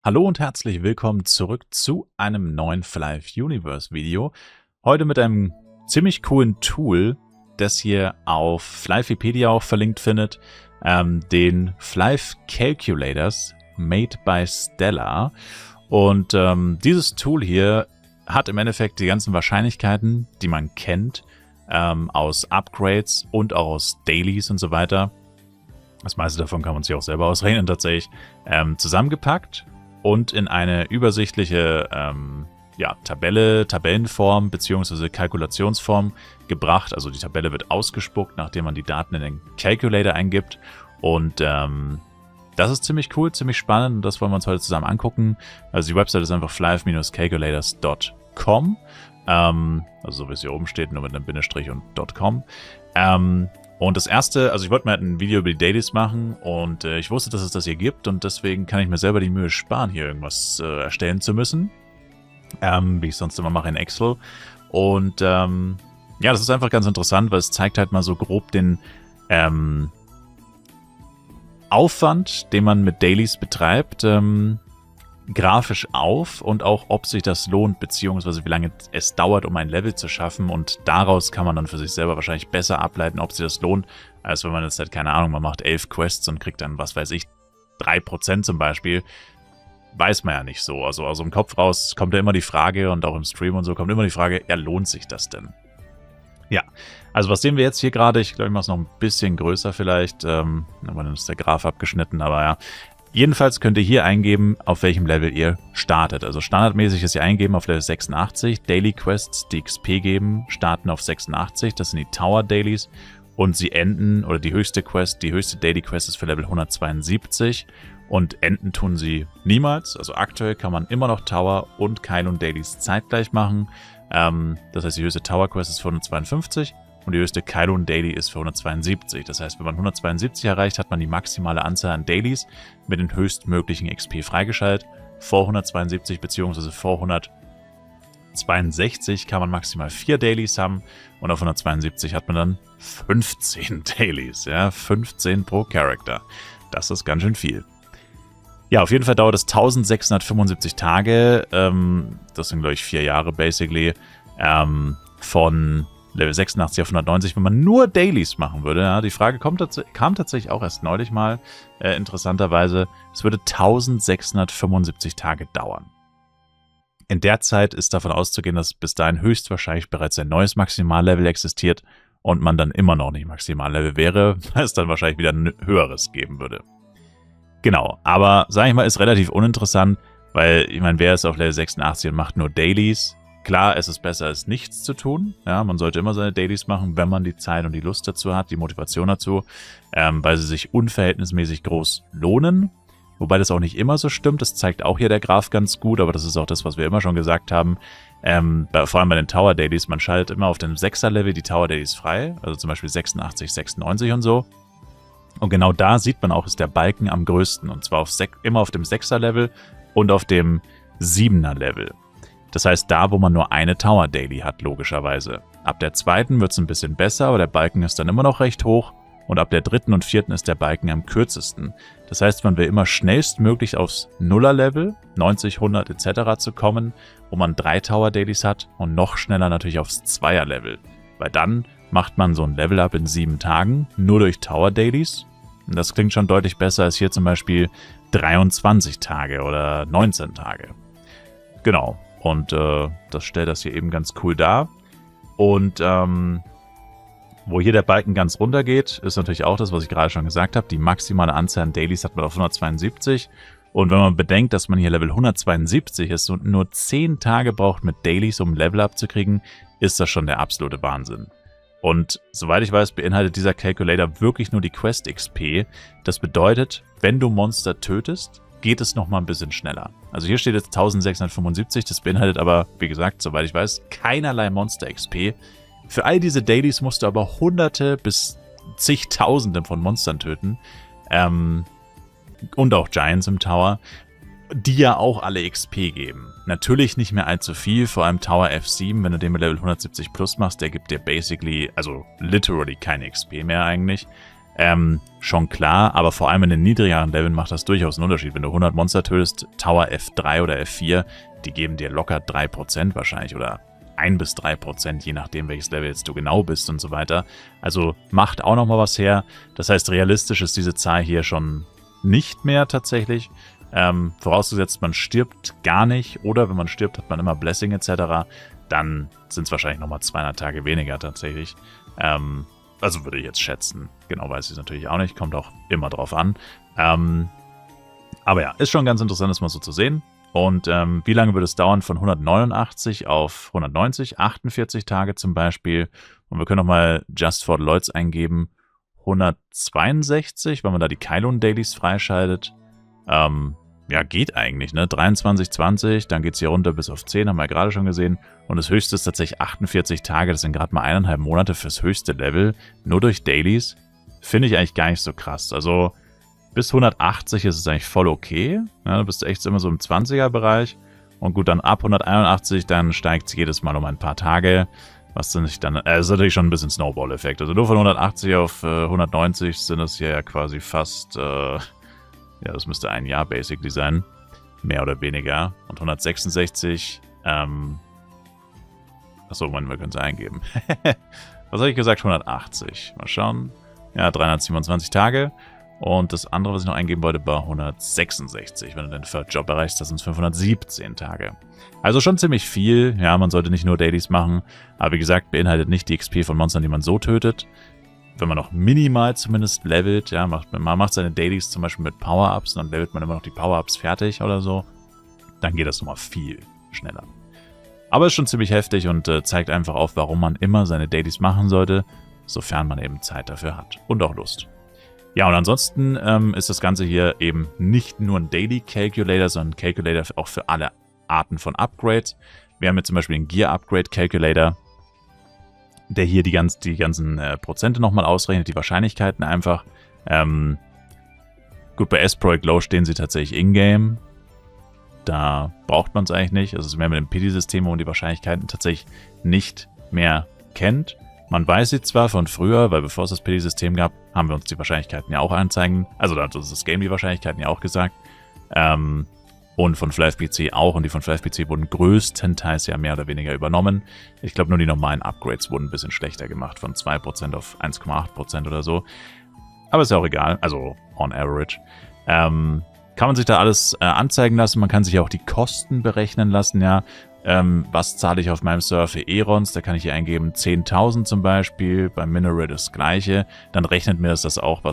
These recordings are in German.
Hallo und herzlich willkommen zurück zu einem neuen Flive Universe Video. Heute mit einem ziemlich coolen Tool, das ihr auf Flivepedia auch verlinkt findet, den Flive Calculators made by Stellar. Und dieses Tool hier hat im Endeffekt die ganzen Wahrscheinlichkeiten, die man kennt, aus Upgrades und auch aus Dailies und so weiter. Das meiste davon kann man sich auch selber ausrechnen tatsächlich, zusammengepackt und in eine übersichtliche Tabellenform bzw. Kalkulationsform gebracht. Also die Tabelle wird ausgespuckt, nachdem man die Daten in den Calculator eingibt. Und das ist ziemlich cool, ziemlich spannend und das wollen wir uns heute zusammen angucken. Also die Website ist einfach flive-calculators.com. Also so wie es hier oben steht, nur mit einem Bindestrich und .com. Und das erste, also ich wollte mal ein Video über die Dailies machen und ich wusste, dass es das hier gibt und deswegen kann ich mir selber die Mühe sparen, hier irgendwas erstellen zu müssen. Wie ich sonst immer mache in Excel. Und ja, das ist einfach ganz interessant, weil es zeigt halt mal so grob den Aufwand, den man mit Dailies betreibt, grafisch auf und auch, ob sich das lohnt, beziehungsweise wie lange es dauert, um ein Level zu schaffen. Und daraus kann man dann für sich selber wahrscheinlich besser ableiten, ob sich das lohnt, als wenn man jetzt halt, keine Ahnung, man macht 11 Quests und kriegt dann, was weiß ich, 3% zum Beispiel. Weiß man ja nicht so. Also aus dem Kopf raus kommt ja immer die Frage und auch im Stream und so kommt immer die Frage, ja, lohnt sich das denn? Ja, also was sehen wir jetzt hier gerade? Ich glaube, ich mache es noch ein bisschen größer vielleicht. Dann ist der Graph abgeschnitten, aber ja. Jedenfalls könnt ihr hier eingeben, auf welchem Level ihr startet. Also standardmäßig ist ihr eingeben auf Level 86. Daily Quests, die XP geben, starten auf 86. Das sind die Tower Dailies. Und sie enden, oder die höchste Daily Quest ist für Level 172. Und enden tun sie niemals. Also aktuell kann man immer noch Tower und Kylon Dailies zeitgleich machen. Das heißt, die höchste Tower Quest ist für 152. Und die höchste Kylon Daily ist für 172. Das heißt, wenn man 172 erreicht, hat man die maximale Anzahl an Dailies mit den höchstmöglichen XP freigeschaltet. Vor 172 bzw. vor 162 kann man maximal 4 Dailies haben. Und auf 172 hat man dann 15 Dailies. Ja, 15 pro Charakter. Das ist ganz schön viel. Ja, auf jeden Fall dauert es 1675 Tage. Das sind, glaube ich, 4 Jahre basically. Von Level 86 auf 190, wenn man nur Dailies machen würde. Ja, die Frage kam tatsächlich auch erst neulich mal, interessanterweise. Es würde 1675 Tage dauern. In der Zeit ist davon auszugehen, dass bis dahin höchstwahrscheinlich bereits ein neues Maximallevel existiert und man dann immer noch nicht Maximallevel wäre, weil es dann wahrscheinlich wieder ein höheres geben würde. Genau, aber sage ich mal, ist relativ uninteressant, weil, ich meine, wer ist auf Level 86 und macht nur Dailies? Klar, es ist besser, als nichts zu tun. Ja, man sollte immer seine Dailies machen, wenn man die Zeit und die Lust dazu hat, die Motivation dazu, weil sie sich unverhältnismäßig groß lohnen. Wobei das auch nicht immer so stimmt. Das zeigt auch hier der Graph ganz gut, aber das ist auch das, was wir immer schon gesagt haben. Vor allem bei den Tower Dailies, man schaltet immer auf dem 6er-Level die Tower Dailies frei, also zum Beispiel 86, 96 und so. Und genau da sieht man auch, ist der Balken am größten. Und zwar immer auf dem 6er-Level und auf dem 7er-Level. Das heißt, da, wo man nur eine Tower Daily hat, logischerweise. Ab der zweiten wird es ein bisschen besser, aber der Balken ist dann immer noch recht hoch. Und ab der dritten und vierten ist der Balken am kürzesten. Das heißt, man will immer schnellstmöglich aufs Nuller-Level, 90, 100 etc. zu kommen, wo man 3 Tower Dailies hat und noch schneller natürlich aufs Zweier-Level. Weil dann macht man so ein Level-Up in 7 Tagen, nur durch Tower Dailies. Und das klingt schon deutlich besser als hier zum Beispiel 23 Tage oder 19 Tage. Genau. Und das stellt das hier eben ganz cool dar. Und wo hier der Balken ganz runter geht, ist natürlich auch das, was ich gerade schon gesagt habe. Die maximale Anzahl an Dailies hat man auf 172. Und wenn man bedenkt, dass man hier Level 172 ist und nur 10 Tage braucht mit Dailies, um ein Level-Up zu kriegen, ist das schon der absolute Wahnsinn. Und soweit ich weiß, beinhaltet dieser Calculator wirklich nur die Quest XP. Das bedeutet, wenn du Monster tötest, geht es nochmal ein bisschen schneller. Also hier steht jetzt 1675, das beinhaltet aber, wie gesagt, soweit ich weiß, keinerlei Monster XP. Für all diese Dailies musst du aber Hunderte bis zigtausende von Monstern töten. Und auch Giants im Tower, die ja auch alle XP geben. Natürlich nicht mehr allzu viel, vor allem Tower F7, wenn du den mit Level 170 plus machst, der gibt dir basically, also literally keine XP mehr eigentlich. Schon klar, aber vor allem in den niedrigeren Leveln macht das durchaus einen Unterschied. Wenn du 100 Monster tötest, Tower F3 oder F4, die geben dir locker 3% wahrscheinlich oder 1 bis 3%, je nachdem, welches Level jetzt du genau bist und so weiter. Also macht auch nochmal was her. Das heißt, realistisch ist diese Zahl hier schon nicht mehr tatsächlich. Vorausgesetzt, man stirbt gar nicht oder wenn man stirbt, hat man immer Blessing etc., dann sind es wahrscheinlich nochmal 200 Tage weniger tatsächlich. Also würde ich jetzt schätzen. Genau weiß ich es natürlich auch nicht, kommt auch immer drauf an. Aber ja, ist schon ganz interessant, das mal so zu sehen. Und wie lange würde es dauern von 189 auf 190? 48 Tage zum Beispiel. Und wir können nochmal Just for the Lloyds eingeben. 162, weil man da die Kylon-Dailies freischaltet. Ja, geht eigentlich, ne? 23, 20, dann geht es hier runter bis auf 10, haben wir ja gerade schon gesehen. Und das höchste ist tatsächlich 48 Tage, das sind gerade mal 1,5 Monate fürs höchste Level. Nur durch Dailies. Finde ich eigentlich gar nicht so krass. Also bis 180 ist es eigentlich voll okay. Ja, da bist du echt immer so im 20er-Bereich. Und gut, dann ab 181, dann steigt es jedes Mal um ein paar Tage. Was dann nicht dann, das ist natürlich schon ein bisschen Snowball-Effekt. Also nur von 180 auf 190 sind das hier ja quasi fast, ja, das müsste ein Jahr basically sein. Mehr oder weniger. Und 166, achso, Moment, wir können es eingeben. Was habe ich gesagt? 180. Mal schauen. Ja, 327 Tage. Und das andere, was ich noch eingeben wollte, war 166. Wenn du den Third Job erreichst, das sind 517 Tage. Also schon ziemlich viel. Ja, man sollte nicht nur Dailies machen. Aber wie gesagt, beinhaltet nicht die XP von Monstern, die man so tötet. Wenn man noch minimal zumindest levelt, ja, man macht seine Dailies zum Beispiel mit Power-Ups, dann levelt man immer noch die Power-Ups fertig oder so. Dann geht das nochmal viel schneller. Aber ist schon ziemlich heftig und zeigt einfach auf, warum man immer seine Dailies machen sollte, sofern man eben Zeit dafür hat und auch Lust. Ja, und ansonsten ist das Ganze hier eben nicht nur ein Daily Calculator, sondern ein Calculator auch für alle Arten von Upgrades. Wir haben jetzt zum Beispiel den Gear Upgrade Calculator, der hier die ganzen Prozente nochmal ausrechnet, die Wahrscheinlichkeiten einfach. Gut, bei S-Project Low stehen sie tatsächlich in-game. Da braucht man es eigentlich nicht. Also es ist mehr mit dem PD-System, wo man die Wahrscheinlichkeiten tatsächlich nicht mehr kennt. Man weiß sie zwar von früher, weil bevor es das PD-System gab, haben wir uns die Wahrscheinlichkeiten ja auch anzeigen. Also da hat uns das Game die Wahrscheinlichkeiten ja auch gesagt. Und von FlyFPC auch. Und die von FlyFPC wurden größtenteils ja mehr oder weniger übernommen. Ich glaube, nur die normalen Upgrades wurden ein bisschen schlechter gemacht. Von 2% auf 1,8% oder so. Aber ist ja auch egal. Also on average. Kann man sich da alles anzeigen lassen. Man kann sich auch die Kosten berechnen lassen, ja. Was zahle ich auf meinem Server für Aerons? Da kann ich hier eingeben 10.000 zum Beispiel. Beim Mineral das gleiche. Dann rechnet mir das auch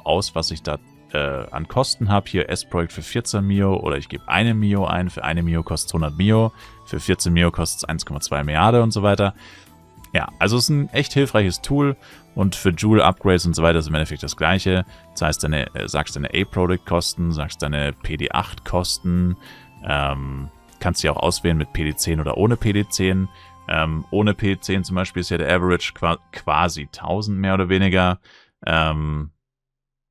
aus, was ich da an Kosten habe. Hier S-Projekt für 14 Mio oder ich gebe eine Mio ein. Für eine Mio kostet es 100 Mio. Für 14 Mio kostet es 1,2 Milliarden und so weiter. Ja, also es ist ein echt hilfreiches Tool und für Joule-Upgrades und so weiter ist im Endeffekt das gleiche. Das heißt, sagst deine A-Product-Kosten, sagst deine PD8-Kosten, kannst du auch auswählen mit PD10 oder ohne PD10. Ohne PD10 zum Beispiel ist ja der Average quasi 1000 mehr oder weniger.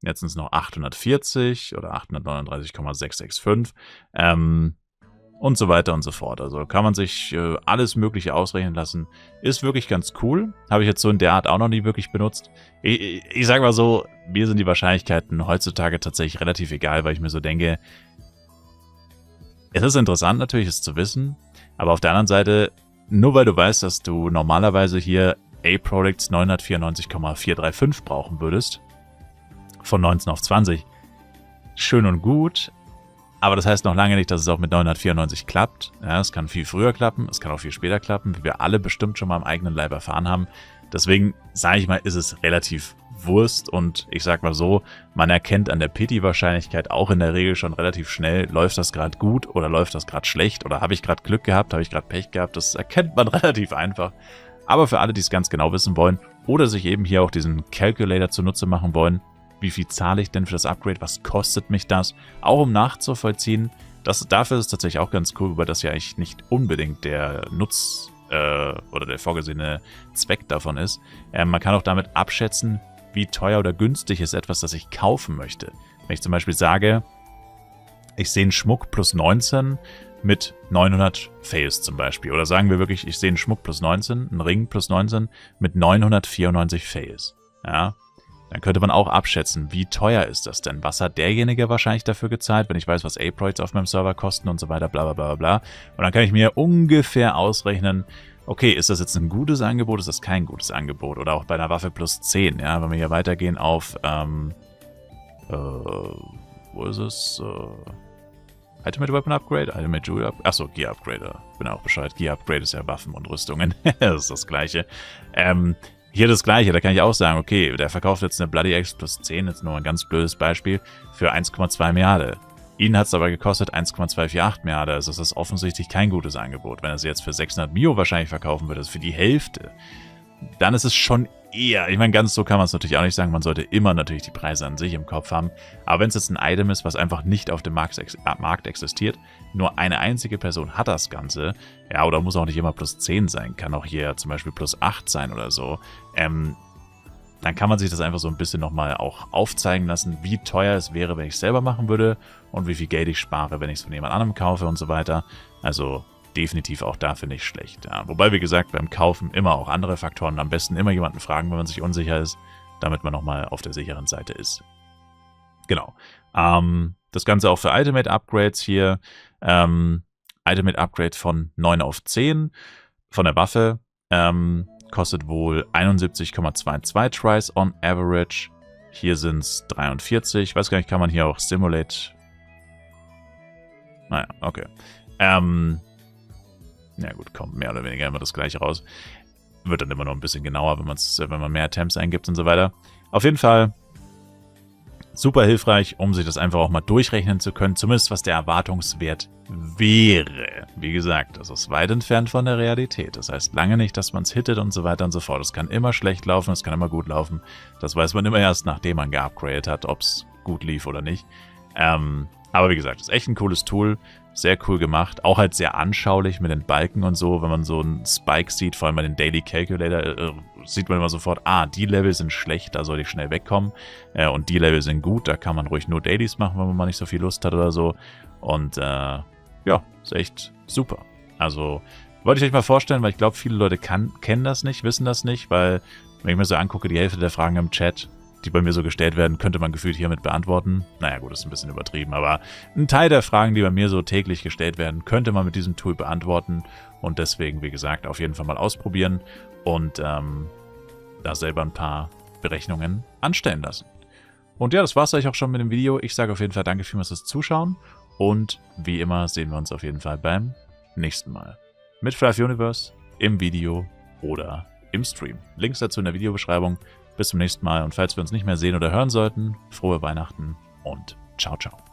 Jetzt sind es noch 840 oder 839,665 und so weiter und so fort. Also kann man sich alles Mögliche ausrechnen lassen. Ist wirklich ganz cool. Habe ich jetzt so in der Art auch noch nie wirklich benutzt. Ich sage mal so, mir sind die Wahrscheinlichkeiten heutzutage tatsächlich relativ egal, weil ich mir so denke, es ist interessant natürlich, es zu wissen, aber auf der anderen Seite, nur weil du weißt, dass du normalerweise hier A-Products 994,435 brauchen würdest, von 19 auf 20, schön und gut, aber das heißt noch lange nicht, dass es auch mit 994 klappt. Ja, es kann viel früher klappen, es kann auch viel später klappen, wie wir alle bestimmt schon mal am eigenen Leib erfahren haben. Deswegen, sage ich mal, ist es relativ Wurst und ich sag mal so, man erkennt an der Pity-Wahrscheinlichkeit auch in der Regel schon relativ schnell, läuft das gerade gut oder läuft das gerade schlecht oder habe ich gerade Glück gehabt, habe ich gerade Pech gehabt, das erkennt man relativ einfach. Aber für alle, die es ganz genau wissen wollen oder sich eben hier auch diesen Calculator zunutze machen wollen, wie viel zahle ich denn für das Upgrade, was kostet mich das, auch um nachzuvollziehen, dafür ist es tatsächlich auch ganz cool, weil das ja eigentlich nicht unbedingt der Nutz oder der vorgesehene Zweck davon ist. Man kann auch damit abschätzen, wie teuer oder günstig ist etwas, das ich kaufen möchte. Wenn ich zum Beispiel sage, ich sehe einen Schmuck plus 19 mit 900 Fails zum Beispiel. Oder sagen wir wirklich, ich sehe einen Schmuck plus 19, einen Ring plus 19 mit 994 Fails. Ja, Dann könnte man auch abschätzen, wie teuer ist das denn? Was hat derjenige wahrscheinlich dafür gezahlt, wenn ich weiß, was Aproids auf meinem Server kosten und so weiter, bla bla bla bla. Und dann kann ich mir ungefähr ausrechnen, okay, ist das jetzt ein gutes Angebot, ist das kein gutes Angebot? Oder auch bei einer Waffe plus 10, ja, wenn wir hier weitergehen auf, wo ist es? Ultimate Weapon Upgrade? Ultimate Jewel Upgrade? Achso, Gear Upgrade. Ich bin auch Bescheid. Gear Upgrade ist ja Waffen und Rüstungen. Das ist das Gleiche. Hier das Gleiche, da kann ich auch sagen, okay, der verkauft jetzt eine Bloody Axe plus 10, jetzt nur ein ganz blödes Beispiel, für 1,2 Milliarden. Ihnen hat es aber gekostet 1,248 Milliarden, also das ist offensichtlich kein gutes Angebot. Wenn er sie jetzt für 600 Mio wahrscheinlich verkaufen würde, also für die Hälfte, dann ist es schon eher, ich meine, ganz so kann man es natürlich auch nicht sagen, man sollte immer natürlich die Preise an sich im Kopf haben, aber wenn es jetzt ein Item ist, was einfach nicht auf dem Markt existiert, nur eine einzige Person hat das Ganze, ja, oder muss auch nicht immer plus 10 sein, kann auch hier zum Beispiel plus 8 sein oder so, dann kann man sich das einfach so ein bisschen nochmal auch aufzeigen lassen, wie teuer es wäre, wenn ich es selber machen würde und wie viel Geld ich spare, wenn ich es von jemand anderem kaufe und so weiter, also definitiv auch dafür nicht schlecht. Ja. Wobei, wie gesagt, beim Kaufen immer auch andere Faktoren. Am besten immer jemanden fragen, wenn man sich unsicher ist, damit man nochmal auf der sicheren Seite ist. Genau. Das Ganze auch für Ultimate Upgrades hier. Ultimate Upgrade von 9 auf 10 von der Waffe. Kostet wohl 71,22 Tries on average. Hier sind es 43. Ich weiß gar nicht, kann man hier auch Simulate... Naja, okay. Ja gut, kommt mehr oder weniger immer das gleiche raus. Wird dann immer noch ein bisschen genauer, wenn man mehr Attempts eingibt und so weiter. Auf jeden Fall super hilfreich, um sich das einfach auch mal durchrechnen zu können, zumindest was der Erwartungswert wäre. Wie gesagt, das ist weit entfernt von der Realität. Das heißt lange nicht, dass man es hittet und so weiter und so fort. Es kann immer schlecht laufen, es kann immer gut laufen. Das weiß man immer erst, nachdem man geupgradet hat, ob es gut lief oder nicht. Aber wie gesagt, das ist echt ein cooles Tool. Sehr cool gemacht. Auch halt sehr anschaulich mit den Balken und so. Wenn man so einen Spike sieht, vor allem bei den Daily Calculator, sieht man immer sofort, die Level sind schlecht, da soll ich schnell wegkommen. Und die Level sind gut, da kann man ruhig nur Dailies machen, wenn man mal nicht so viel Lust hat oder so. Und ja, ist echt super. Also wollte ich euch mal vorstellen, weil ich glaube, viele Leute kennen das nicht, wissen das nicht, weil, wenn ich mir so angucke, die Hälfte der Fragen im Chat, die bei mir so gestellt werden, könnte man gefühlt hiermit beantworten. Naja gut, das ist ein bisschen übertrieben, aber ein Teil der Fragen, die bei mir so täglich gestellt werden, könnte man mit diesem Tool beantworten und deswegen, wie gesagt, auf jeden Fall mal ausprobieren und da selber ein paar Berechnungen anstellen lassen. Und ja, das war es eigentlich auch schon mit dem Video. Ich sage auf jeden Fall danke vielmals fürs Zuschauen und wie immer sehen wir uns auf jeden Fall beim nächsten Mal. Mit Fly Universe im Video oder im Stream. Links dazu in der Videobeschreibung. Bis zum nächsten Mal und falls wir uns nicht mehr sehen oder hören sollten, frohe Weihnachten und ciao, ciao.